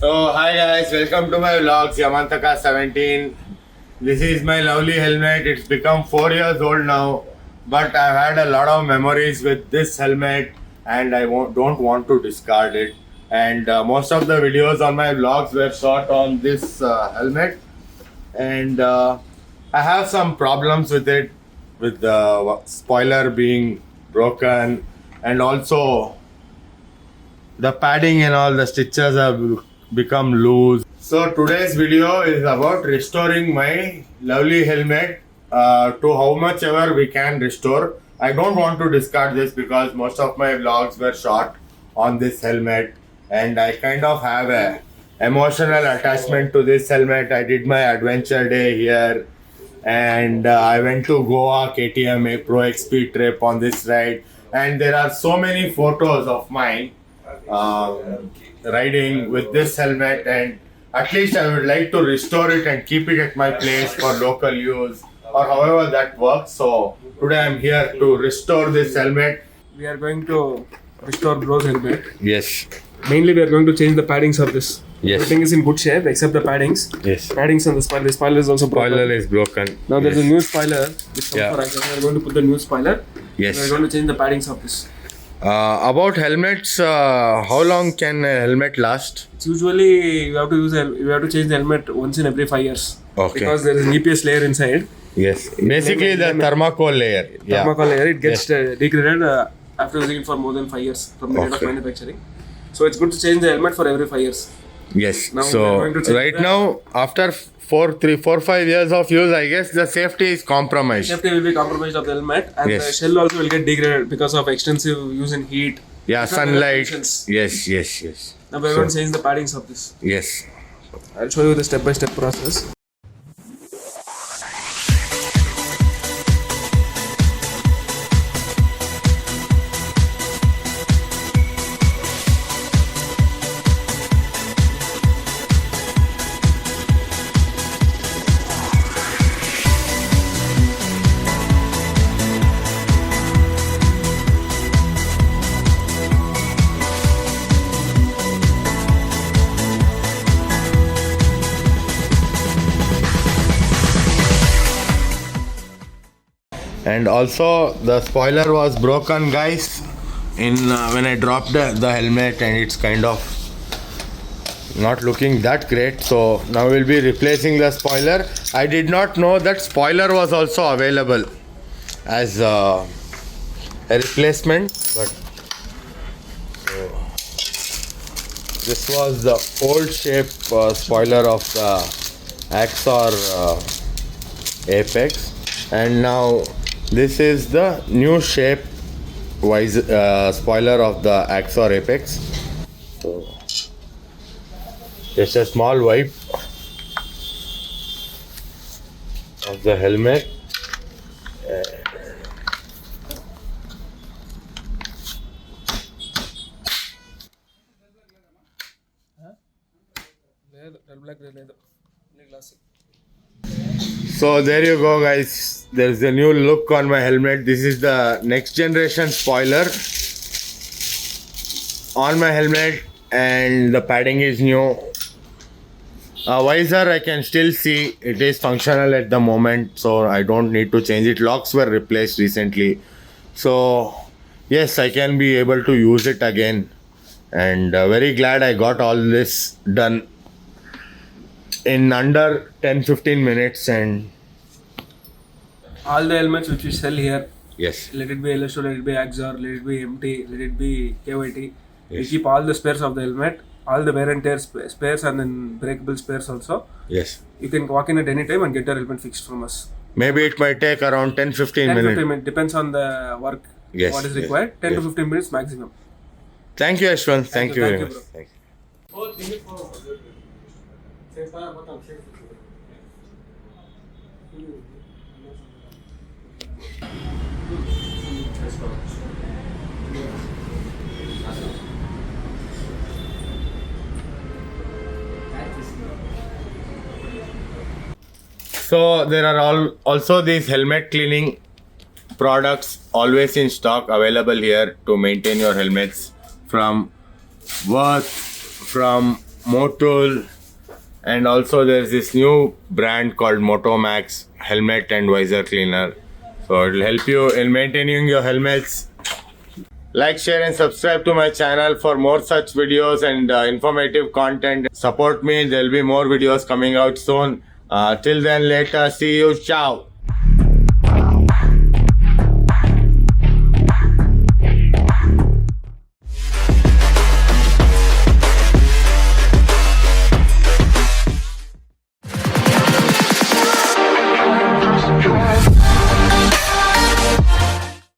So hi guys, welcome to my vlogs Yamantaka 17. This is my lovely helmet. It's become 4 years old now, but I've had a lot of memories with this helmet and I don't want to discard it. And most of the videos on my vlogs were shot on this helmet, and I have some problems with it, with the spoiler being broken, and also the padding and all the stitches have become loose. So today's video is about restoring my lovely helmet to how much ever we can restore. I don't want to discard this because most of my vlogs were shot on this helmet, and I kind of have a emotional attachment to this helmet. I did my adventure day here, and I went to Goa KTM a Pro XP trip on this ride, and there are so many photos of mine riding with this helmet, and at least I would like to restore it and keep it at my place for local use or however that works. So today I'm here to restore this helmet. We are going to restore Bro's helmet. Yes. Mainly we are going to change the paddings of this. Yes. Everything is in good shape except the paddings. Yes. Paddings on the spoiler. The spoiler is also broken. Spoiler is broken. Now there's a new spoiler which comes Yeah. for action. We are going to put the new spoiler. Yes. We are going to change the paddings of this. About helmets, how long can a helmet last? It's usually you have to change the helmet once in every 5 years. Okay. Because there is an EPS layer inside. Yes. Basically the thermocol layer. Yeah. Thermocol layer. It gets degraded after using it for more than 5 years from the date of Okay. manufacturing. So it's good to change the helmet for every 5 years. Yes. Now we are So going to check right that. now, after 5 years of use, I guess the safety is compromised. Safety will be compromised of the helmet, and Yes. the shell also will get degraded because of extensive use in heat. Yeah, Different sunlight. conditions. Yes. Now we are going to change the paddings of this. Yes. I'll show you the step-by-step process. And also the spoiler was broken, guys, in when I dropped the helmet, and it's kind of not looking that great. So now we'll be replacing the spoiler. I did not know that spoiler was also available as a replacement, but this was the old shape spoiler of the AXOR Apex, and now this is the new shape spoiler of the AXOR Apex. So just a small wipe of the helmet. So there you go, guys. There's a new look on my helmet. This is the next generation spoiler on my helmet, and the padding is new. Visor I can still see it is functional at the moment, so I don't need to change it. Locks were replaced recently, so yes, I can be able to use it again, and very glad I got all this done in under 10-15 minutes. And All the helmets which we sell here, yes, let it be LSO, let it be AXOR, let it be MT, let it be KYT, we Yes. keep all the spares of the helmet, all the wear and tear spares, and then breakable spares also. yes. You can walk in at any time and get your helmet fixed from us. Maybe it might take around 10-15 10 15 minutes. minutes, depends on the work, Yes, what is yes, required. 10 yes. to 15 minutes maximum. Thank you, Yashwant. Thank you very you, much. bro. Thank you. So there are also these helmet cleaning products always in stock available here to maintain your helmets from worth, from Motul, and also there's this new brand called Motomax helmet and visor cleaner. So it will help you in maintaining your helmets. Like, share and subscribe to my channel for more such videos and informative content. Support me, there will be more videos coming out soon. Till then, later, see you, ciao.